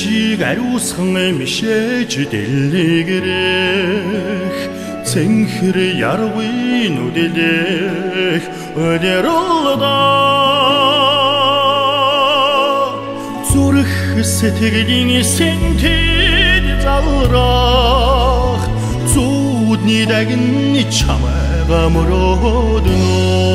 шиг ариусхан мишэж дэлгэрэх цэнхэр яргүй нүдэлэх өдөрөлдөө зүрх сэтгэлийн сэнтэд залрах зүудний дагны чамайга мөрөөднө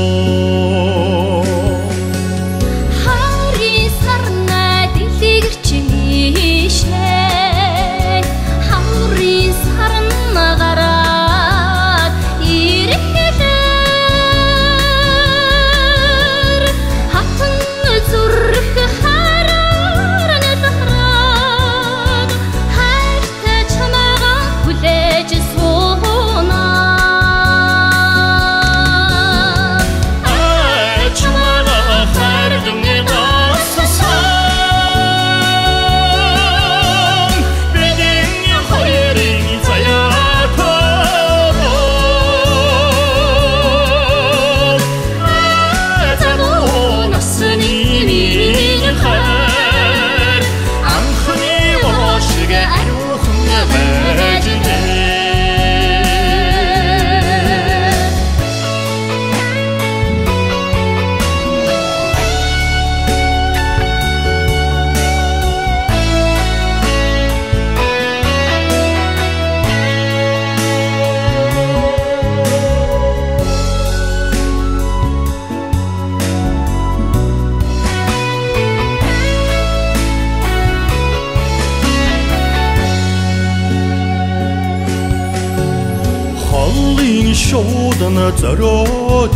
шуудан зориод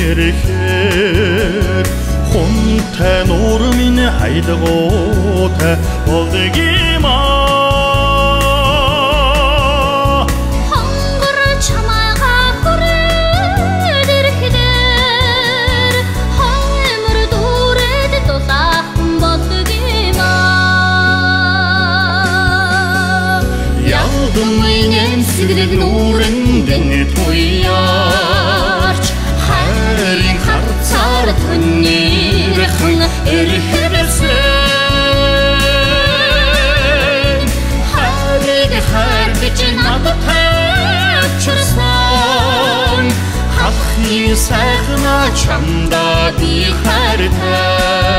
ирэхээр хунтай нуур минь хайдгуутай болдог юм аа хонгор чамайга хүрээд ирэхээр хоймор дүүрээд дулаахан болдог юм аа ялдан минь сэгрэг нуурын дэнэт уярч хайрын харцаар түннийхэн эрхэвсэн хайрыг хайргаж надад тавьчихсан халахын сайхна чамда би хайртай